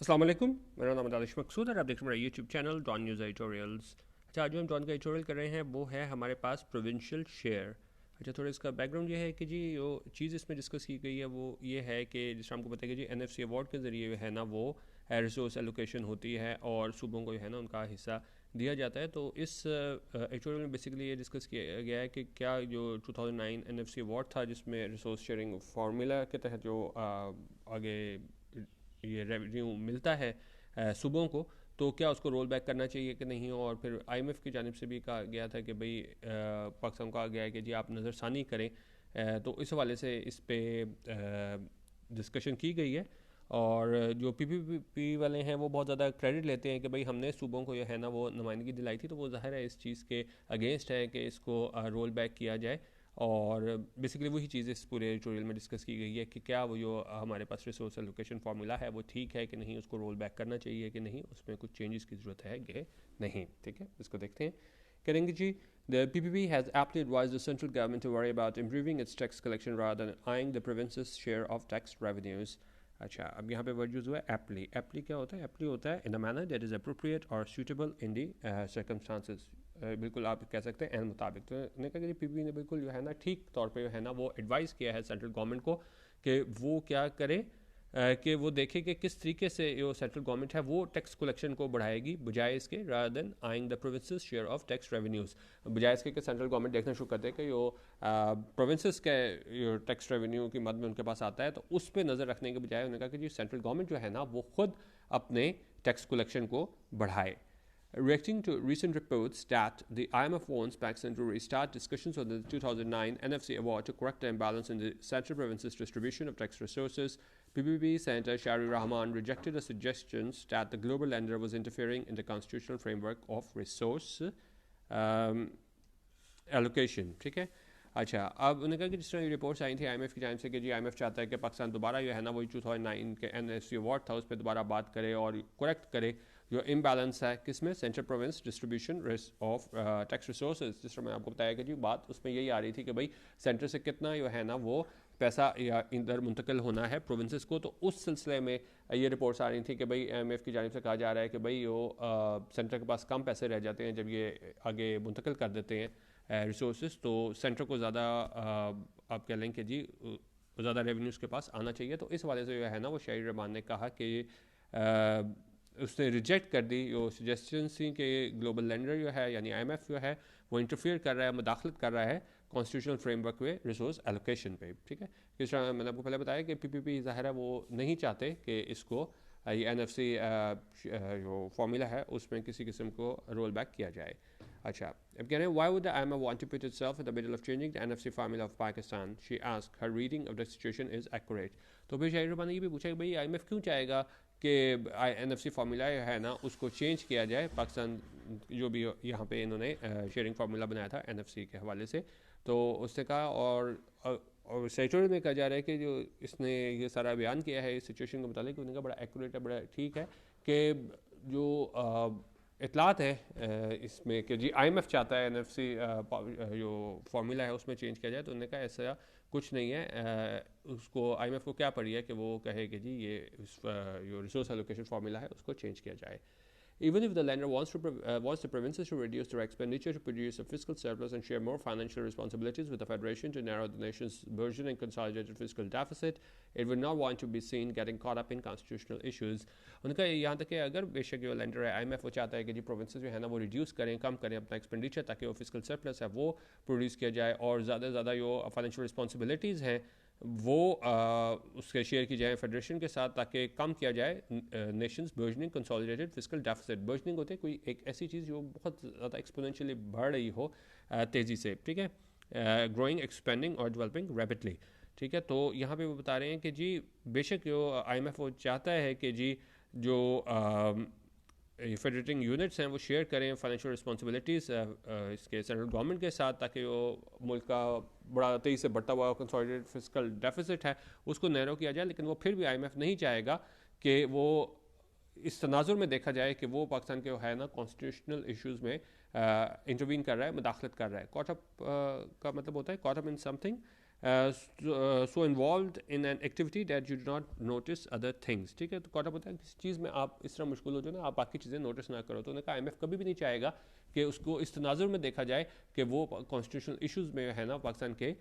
अस्सलाम वालेकुम, मेरा नाम दानिश मकसूद और आप देख रहे हैं मेरा YouTube channel Dawn news editorials. अच्छा, आज जो हम डॉन का एडिटोरियल कर रहे हैं वो है हमारे पास प्रोविंशियल शेयर। अच्छा, थोड़ा इसका बैकग्राउंड ये है कि जी जो चीज़ इसमें डिस्कस की गई है वो ये है कि जिस तरह हमको पता है कि जी एनएफसी अवार्ड के ज़रिए है ना वो रिसोर्स एलोकेशन होती है और सूबों को है ना उनका हिस्सा दिया जाता है। तो इस एडिटोरियल में बेसिकली ये डिस्कस किया गया है कि क्या जो 2009 एनएफसी अवार्ड था जिसमें रिसोर्स शेयरिंग फार्मूला के तहत जो आगे ये रेवेन्यू मिलता है सूबों को, तो क्या उसको रोल बैक करना चाहिए कि नहीं। और फिर आईएमएफ की जानिब से भी कहा गया था कि भाई पाकिस्तान को कहा गया है कि जी आप नज़रसानी करें। तो इस हवाले से इस पे डिस्कशन की गई है। और जो पीपीपी वाले हैं वो बहुत ज़्यादा क्रेडिट लेते हैं कि भाई हमने सूबों को ये है ना वो नुमाइंदगी दिलाई थी, तो वो ज़ाहिर है इस चीज़ के अगेंस्ट है कि इसको रोल बैक किया जाए। और बेसिकली वही चीज़ इस पूरे ट्यूटोरियल में डिस्कस की गई है कि क्या वो जो हमारे पास रिसोर्स एलोकेशन फार्मूला है वो ठीक है कि नहीं, उसको रोल बैक करना चाहिए कि नहीं, उसमें कुछ चेंजेस की ज़रूरत है कि नहीं। ठीक है, इसको देखते हैं। करेंगे जी। The PPP has aptly advised the central government to worry about improving its tax collection rather than eyeing the province's share of tax revenues. अच्छा, अब यहाँ पे वर्ड यूज़ हुआ है एप्ली। एप्ली क्या होता है? एप्ली होता है in the manner that is appropriate और सूटेबल इन दी सर्कमस्टांसेस। बिल्कुल आप कह सकते हैं एन मुताबिक। तो ने कहा कि पीपी ने बिल्कुल जो है ना ठीक तौर पे जो है ना वो एडवाइस किया है सेंट्रल गवर्नमेंट को कि वो क्या करे, कि वो देखे कि किस तरीके से जो सेंट्रल गवर्नमेंट है वो टैक्स कलेक्शन को बढ़ाएगी बजाय इसके rather than eyeing the provinces share of tax revenues. बजाय इसके कि सेंट्रल गवर्नमेंट देखना शुरू करते हैं कि जो प्रोविंसेस के टैक्स रेवेन्यू की मद में उनके पास आता है, तो उस पर नज़र रखने के बजाय उन्होंने कहा कि जी सेंट्रल गवर्नमेंट जो है ना वो खुद अपने टैक्स कलेक्शन को बढ़ाए। Reacting to recent reports that the IMF wants Pakistan to restart discussions on the 2009 NFC award to correct the imbalance in the central province's distribution of tax resources, PPP Senator Shari Rahman rejected the suggestions that the global lender was interfering in the constitutional framework of resource um, allocation. ठीक है। अच्छा, अब उन्होंने कहा कि जिस तरह reports आई थी आईएमएफ की जानिब से कि जी आईएमएफ चाहता है कि पाकिस्तान दोबारा जो है ना वही 2009 के एनएससी अवार्ड था उस पर दोबारा बात करे और करेक्ट करे जो इम्बैलेंस है किसमें, central province distribution of tax resources. जिस तरह मैं आपको बताया कि जी बात उसमें यही आ रही थी कि भाई सेंटर से कितना जो है ना वो पैसा या इधर मुंतकिल होना है प्रोविंसेस को। तो उस सिलसिले में ये रिपोर्ट्स आ रही थी कि भाई आईएमएफ की जानिब से कहा जा रहा है कि भाई वो सेंटर के पास कम पैसे रह जाते हैं जब ये आगे मुंतकिल कर देते हैं रिसोर्सेज, तो सेंटर को ज़्यादा आप कह लें कि जी ज़्यादा रेवेन्यूज़ के पास आना चाहिए। तो इस हवाले से जो है ना वो शाहिर रहमान ने कहा कि उसने रिजेक्ट कर दी जो सजेशन थी कि ग्लोबल लेंडर जो है यानी आईएमएफ जो है वो इंटरफियर कर रहा है, मुदाखलत कर रहा है कॉन्स्टिट्यूशनल फ्रेमवर्क में रिसोर्स एलोकेशन पे। ठीक है, किस तरह मैंने आपको पहले बताया कि पीपीपी ज़ाहिर है वो नहीं चाहते कि इसको ये एनएफसी जो फार्मूला है उसमें किसी किस्म को रोल बैक किया जाए। अच्छा, अब कह रहे हैं why would the IMF want to put itself in the middle of changing the NFC formula of Pakistan? She asked. Her reading of the situation is accurate. तो फिर शाहिर रहमान ने ये भी पूछा कि भाई आईएमएफ क्यों चाहेगा कि एनएफसी फार्मूला है ना उसको चेंज किया जाए पाकिस्तान, जो भी यहाँ पे इन्होंने शेयरिंग फार्मूला बनाया था एनएफसी के हवाले से। तो उसने कहा और सेक्टोरियल में कहा जा रहा है कि जो इसने ये सारा बयान किया है इस सिचुएशन के मुताबिक, उन्होंने कहा बड़ा एक्यूरेट है, बड़ा ठीक है कि जो इतलात है इसमें कि जी आईएमएफ चाहता है एनएफसी जो फार्मूला है उसमें चेंज किया जाए। तो उन्होंने कहा ऐसा कुछ नहीं है, उसको आईएमएफ को क्या पड़ी है कि वो कहे कि जी ये जो रिसोर्स एलोकेशन फार्मूला है उसको चेंज किया जाए। Even if the lender wants the provinces to reduce their expenditure to produce a fiscal surplus and share more financial responsibilities with the federation to narrow the nation's burgeoning consolidated fiscal deficit, it would not want to be seen getting caught up in constitutional issues. उनका यहाँ तक कि अगर बेशक जो lender है IMF वो चाहता है कि जी प्रोविंसेस जो है ना वो रिड्यूस करें, कम करें अपना एक्सपेंडिचर ताकि वो फिजिकल सरप्लस है वो प्रोड्यूस किया जाए और ज़्यादा से ज़्यादा जो फाइनेंशियल रिस्पॉन्सिबिलिटीज़ हैं वो उसके शेयर की जाए फेडरेशन के साथ ताकि कम किया जाए Nations burgeoning consolidated physical deficit. Burgeoning होते हैं कोई एक ऐसी चीज़ जो बहुत ज़्यादा एक्सपोनेंशियली बढ़ रही हो तेज़ी से। ठीक है, ग्रोइंग एक्सपेंडिंग और डेवलपिंग रैपिडली। ठीक है, तो यहाँ पे वो बता रहे हैं कि जी बेशक जो आईएमएफ वो चाहता है कि जी जो फेडरेटिंग यूनिट्स हैं वो शेयर करें फाइनेंशियल रिस्पॉन्सिबिलिटीज़ इसके सेंट्रल गवर्नमेंट के साथ ताकि वो मुल्क का बड़ा तेज़ी से बढ़ता हुआ कंसोलिडेटेड फिजिकल डेफिसिट है उसको नैरो किया जाए। लेकिन वो फिर भी आईएमएफ नहीं चाहेगा कि वो इस तनाजुर में देखा जाए कि वो पाकिस्तान के है ना कॉन्स्टिट्यूशनल इशूज़ में इंटरवीन कर रहा है, मुदाखलत कर रहा है। कॉट अप का मतलब होता है caught up in something so involve in an activity that you do not notice other things. ठीक है, तो कॉट होता है किसी चीज़ में आप इस तरह मुश्किल हो जाए ना, आप बाकी चीज़ें नोटिस ना करो। तो उन्होंने कहा IMF कभी भी नहीं चाहेगा कि उसको इस तनाजुर में देखा जाए कि वो कॉन्स्टिट्यूशनल इशूज़ में है ना पाकिस्तान के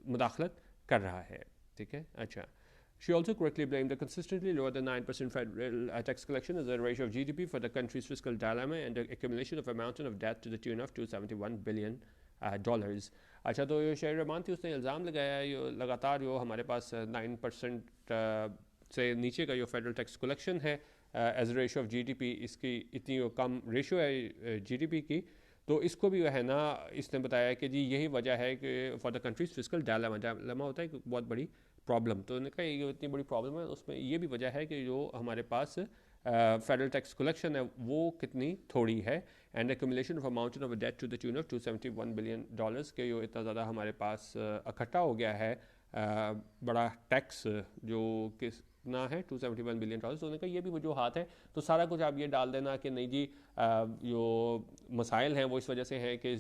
मुदाखलत कर रहा है। ठीक है, अच्छा। She also correctly blamed the consistently lower than 9% federal tax collection as a ratio of GDP for the country's fiscal dilemma and the accumulation of a mountain of debt to the tune of $271 billion dollars. अच्छा, तो ये शेर रहमान थी, उसने इल्ज़ाम लगाया ये लगातार जो हमारे पास 9% से नीचे का जो फेडरल टैक्स कलेक्शन है as a ratio of GDP, इसकी इतनी कम रेशो है GDP की, तो इसको भी है ना इसने बताया कि जी यही वजह है कि for the countries fiscal dilemma होता है कि बहुत बड़ी प्रॉब्लम। तो उन्होंने कहा ये इतनी बड़ी प्रॉब्लम है, उसमें ये भी वजह है कि जो हमारे पास फेडरल टैक्स कलेक्शन है वो कितनी थोड़ी है, and accumulation of amount of debt to the tune of $271 billion के जो इतना ज़्यादा हमारे पास इकट्ठा हो गया है बड़ा टैक्स जो कितना है $271 बिलियन। तो उन्होंने कहा ये भी वजूहात है। तो सारा कुछ आप ये डाल देना कि नहीं जी जो मसाइल हैं वो इस वजह से हैं कि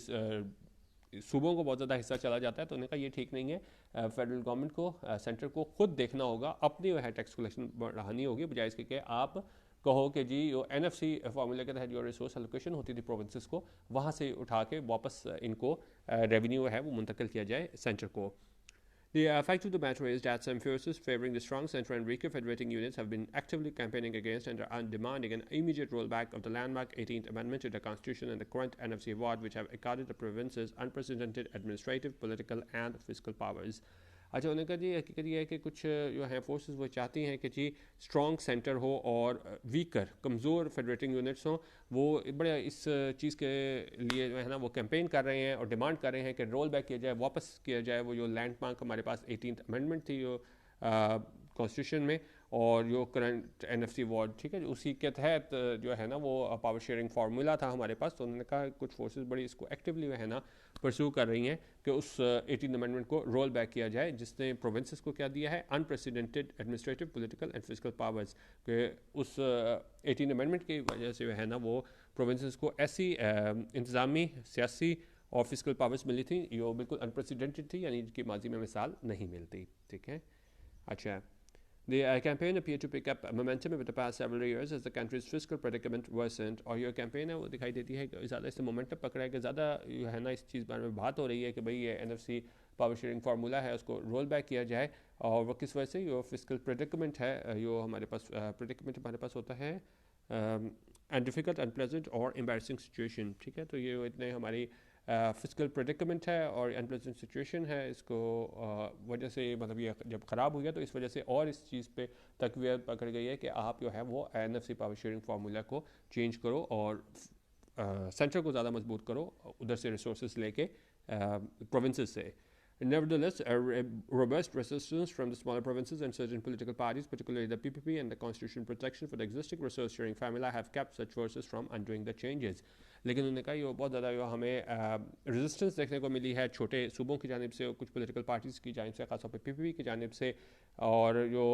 सूबों को बहुत ज़्यादा हिस्सा चला जाता है। तो उन्होंने कहा ये ठीक नहीं है, फेडरल गवर्नमेंट को सेंटर को खुद देखना होगा, अपनी वह टैक्स कलेक्शन बढ़ानी होगी, बजाय इसके कि आप कहो कि जी जो NFC फार्मूले के तहत जो रिसोर्स एलोकेशन होती थी प्रोविंसेस को, वहाँ से उठा के वापस इनको रेवेन्यू है वो मुंतकिल किया जाए सेंटर को। The fact of the matter is that some forces favoring the strong centre and weaker federating units have been actively campaigning against and are demanding an immediate rollback of the landmark 18th Amendment to the Constitution and the current NFC award, which have accorded the provinces unprecedented administrative, political and fiscal powers. अच्छा, उन्होंने कहा जी हकीकत ये है कि कुछ जो हैं फोर्सेस वो चाहती हैं कि जी स्ट्रॉन्ग सेंटर हो और वीकर कमज़ोर फेडरेटिंग यूनिट्स हों। वो बड़े इस चीज़ के लिए जो है ना वो कैंपेन कर रहे हैं और डिमांड कर रहे हैं कि रोल बैक किया जाए, वापस किया जाए वो जो लैंडमार्क हमारे पास 18th अमेंडमेंट थी जो कॉन्स्टिट्यूशन में, और जो करंट NFC वार्ड, ठीक है, उसी के तहत जो है ना वो पावर शेयरिंग फार्मूला था हमारे पास। तो उन्होंने कहा कुछ फोर्सेस बड़ी इसको एक्टिवली है ना परस्यू कर रही हैं कि उस 18th अमेंडमेंट को रोल बैक किया जाए, जिसने प्रोविंसेस को क्या दिया है unprecedented administrative, political and physical powers, कि उस 18th अमेंडमेंट की वजह से है ना वो प्रोविंसेस को ऐसी इंतज़ामी, सियासी और फिजिकल पावर्स मिली थी जो बिल्कुल अनप्रेसिडेंटेड थी, यानी जिनकी माजी में मिसाल नहीं मिलती। ठीक है, अच्छा। The campaign appeared to pick up momentum over the past several years as the country's fiscal predicament worsened। और ये कैंपेन है वो दिखाई देती है कि ज़्यादा इससे मोमेंटम पकड़ा है कि ज़्यादा है ना इस चीज़ बारे में बात हो रही है कि भाई ये NFC पावर शेयरिंग फार्मूला है उसको रोल बैक किया जाए, और वो किस वजह से जो फिजिकल प्रेडिकमेंट है जो हमारे पास प्रेडिकमेंट हमारे पास होता है एंड डिफिकल्ट, अनप्लेजेंट और एम्बैरसिंग सिचुएशन। ठीक है, तो ये इतने हमारी फिजिकल प्रेडिकमेंट है और अनप्लेजेंट सिचुएशन है, इसको वजह से मतलब ये जब ख़राब हो गया तो इस वजह से और इस चीज़ पे तकवीत पकड़ गई है कि आप जो है वो NFC पावर शेयरिंग फार्मूला को चेंज करो और सेंटर को ज़्यादा मजबूत करो, उधर से रिसोर्स लेके प्रोविंसेस से। Nevertheless, a robust resistance from the smaller provinces and certain political parties, particularly the PPP and the constitutional protection for the existing resource sharing formula, have kept such forces from undoing the changes. लेकिन उन्होंने कहा ये बहुत ज़्यादा जो हमें resistance देखने को मिली है छोटे सूबों की जानिब से, कुछ पॉलिटिकल पार्टीज़ की जानिब से, खासतौर पर PPP की जानिब से, और जो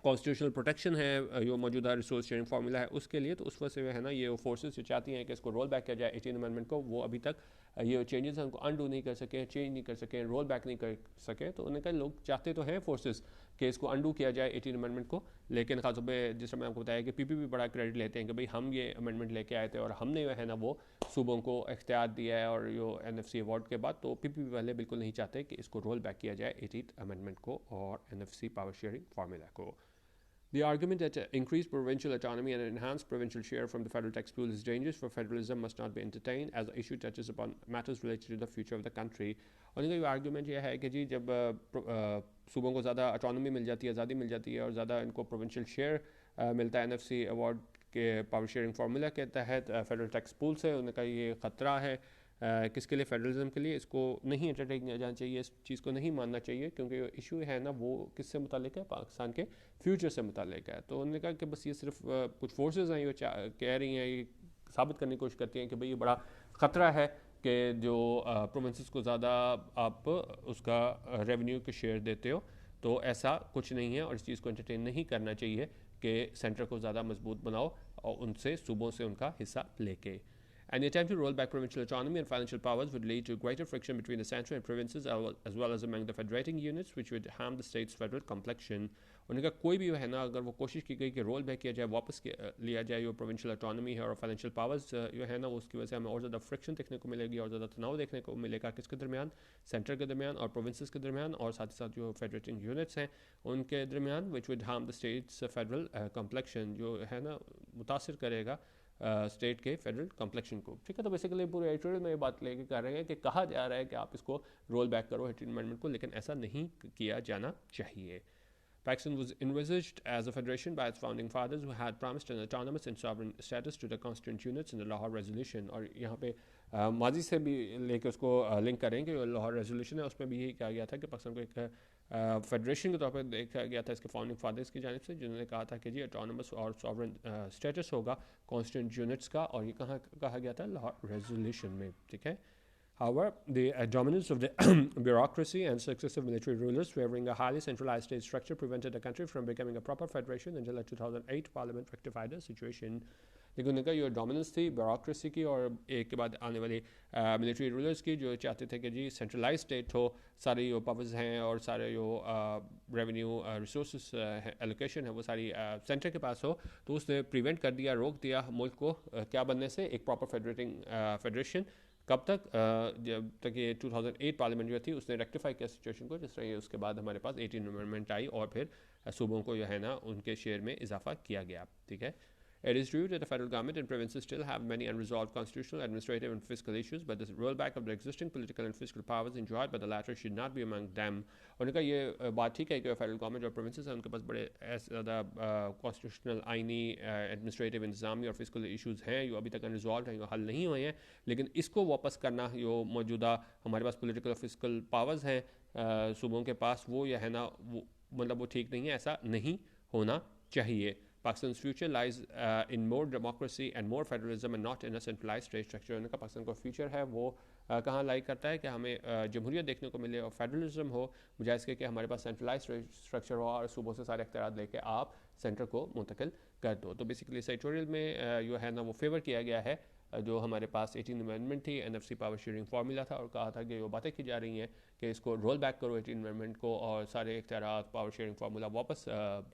कॉन्स्टिट्यूशनल प्रोटेक्शन है जो मौजूदा रिसोर्स शेयरिंग फार्मूला है उसके लिए। तो उस वजह से है ना ये फोर्सेस जो चाहती हैं कि इसको रोल बैक किया जाए 18th अमेंडमेंट को, वो अभी तक ये चेंजेस उनको अनडू नहीं कर सके, चेंज नहीं कर सके, रोल बैक नहीं कर सके। तो उन्होंने कहा लोग चाहते तो हैं फोर्सेस कि इसको अनडू किया जाए 18th अमेंडमेंट को, लेकिन खासतौर पर जिस तरह मैं आपको बताया कि PPP बड़ा क्रेडिट लेते हैं कि भाई हम ये अमेंडमेंट लेके आए थे और हमने जो है ना वो सूबों को इख्तियार दिया है, और जो NFC अवार्ड के बाद तो PPP वाले बिल्कुल नहीं चाहते कि इसको रोल बैक किया जाए 18th अमेंडमेंट को और NFC पावर शेयरिंग फार्मूला को। The argument that increased provincial autonomy and enhanced provincial share from the federal tax pool is dangerous for federalism must not be entertained as the issue touches upon matters related to the future of the country। और इनका ये argument ये है कि जी जब सूबों को ज़्यादा autonomy मिल जाती है, आज़ादी मिल जाती है, और ज़्यादा इनको provincial share मिलता है NFC अवार्ड के पावर शेयरिंग फार्मूला के तहत फेडरल टैक्स पूल से, उनका ये ख़तरा है किसके लिए, फेडरलिज्म के लिए। इसको नहीं एंटरटेन किया जाना चाहिए, इस चीज़ को नहीं मानना चाहिए, क्योंकि इशू है ना वो किससे मुतालिक है, पाकिस्तान के फ्यूचर से मुतालिक है। तो उन्होंने कहा कि बस ये सिर्फ कुछ फोर्सेस हैं ये कह रही हैं, ये साबित करने की कोशिश करती हैं कि भाई ये बड़ा ख़तरा है कि जो प्रोविंसेस को ज़्यादा आप उसका रेवेन्यू के शेयर देते हो, तो ऐसा कुछ नहीं है, और इस चीज़ को एंटरटेन नहीं करना चाहिए कि सेंटर को ज़्यादा मजबूत बनाओ और उनसे सूबों से उनका हिस्सा लेके। Any attempt to roll back provincial autonomy and financial powers would lead to greater friction between the centre and provinces as well as among the federating units, which would harm the state's federal complexion. उनका कोई भी है ना, अगर वो कोशिश की गई कि रोल बैक किया जाए, वापस लिया जाए जो प्रोविंशियल ऑटोनॉमी है और फाइनेंशियल पावर्स जो है ना, उसकी वजह से हमें और ज़्यादा फ्रिक्शन देखने को मिलेगी और ज़्यादा तनाव देखने को मिलेगा किसके दरमियान, सेंटर के दरमियान और प्रोविंसेस के दरमियान, और साथ ही साथ जो फेडरेटिंग यूनिट्स हैं उनके दरमियान, which would harm the states federal complexion, जो है ना मुतासर करेगा स्टेट के फेडरल कम्प्लेक्शन को। ठीक है, तो बेसिकली पूरे एडिटोरियल में ये बात लेके कर रहे हैं कि कहा जा रहा है कि आप इसको रोल बैक करो 18th अमेंडमेंट को, लेकिन ऐसा नहीं किया जाना चाहिए। Pakistan was envisaged as a federation by its founding fathers who had promised an autonomous and sovereign status to the constituent units in the Lahore Resolution। और यहाँ पे माजी से भी लेकर उसको लिंक करेंगे, जो लाहौर रेजोल्यूशन है उसमें भी यही कहा गया था कि पाकिस्तान को एक फेडरेशन के तौर पर देखा गया था इसके फाउंडिंग फादर्स की जानिब से, जिन्होंने कहा था कि जी ऑटोनमस और सॉवरेन स्टेटस होगा कॉन्स्टिट्यूंट यूनिट्स का, और ये कहाँ कहा गया था, लाहौर रेजोल्यूशन में। ठीक है, however, the dominance of the bureaucracy and successive military rulers favoring a highly centralized state structure prevented the country from becoming a proper federation until the 2008 Parliament rectified the situation। लेकिन उनका ये dominance थी bureaucracy की और एक के बाद आने वाली मिलिट्री रूलर्स की, जो चाहते थे कि जी सेंट्रलाइज स्टेट हो, सारे जो पावर्स हैं और सारे जो रेवेन्यू रिसोर्स एलोकेशन है वो सारी सेंटर के पास हो, तो उसने प्रिवेंट कर दिया, रोक दिया मुल्क को क्या बनने से, एक प्रॉपर फेडरेशन। कब तक, जब तक ये 2008 पार्लियामेंट जो थी उसने रेक्टिफाई किया सिचुएशन को, जिस तरह ये उसके बाद हमारे पास 18th अमेंडमेंट आई और फिर सूबों को जो है ना उनके शेयर में इजाफा किया गया। ठीक है, It is true that the federal government and provinces still have many unresolved constitutional, administrative and fiscal issues, but the rollback of the existing political and fiscal powers enjoyed by the latter should not be among them। उनका ये बात ठीक है कि federal government और provinces हैं उनके पास बड़े ज़्यादा कॉन्स्टिट्यूशनल, आइनी, एडमिनिस्ट्रेटिव, इंतजामी और फिजिकल इशूज़ हैं जो अभी तक अनरिजॉल्व हैं, जो हल नहीं हुए हैं। लेकिन इसको वापस करना, जो मौजूदा हमारे पास पोलिटिकल और फिजिकल पावर्स हैं सूबों के पास, वो यह है ना वो मतलब वो ठीक नहीं है, ऐसा नहीं होना चाहिए। Pakistan's future lies in more democracy and more federalism and not in a centralized state structure। उनका पाकिस्तान का फ्यूचर है वो कहाँ लाई करता है कि हमें जमहूरियत देखने को मिले और फेडरलिज्म हो, बजाय इसके कि हमारे पास सेंट्रलाइज स्ट्रक्चर हो और सूबों से सारे अख्तियार लेके आप सेंटर को मुंतकिल कर दो। तो बेसिकली इस एडिटोरियल में जो है ना वो फेवर किया गया है जो हमारे पास 18th अमेंडमेंट थी, NFC पावर शेयरिंग फार्मूला था, और कहा था कि जो बातें की जा रही हैं कि इसको रोल बैक करो 18th अमेंडमेंट को और सारे इख्तियारात पावर शेयरिंग फार्मूला वापस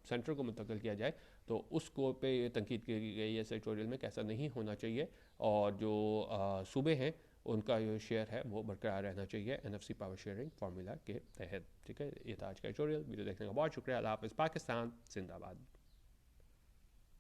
सेंटर को मुंतकिल किया जाए, तो उसको पे ये तनकीद की गई है इस एडिटोरियल में, कैसा नहीं होना चाहिए और जो सूबे हैं उनका जो शेयर है वो बरकरार रहना चाहिए NFC पावर शेयरिंग फार्मूला के तहत। ठीक है, ये था आज का एडिटोरियल। वीडियो देखने का बहुत शुक्रिया। अल्लाह हाफ़िज़। पाकिस्तान जिंदाबाद।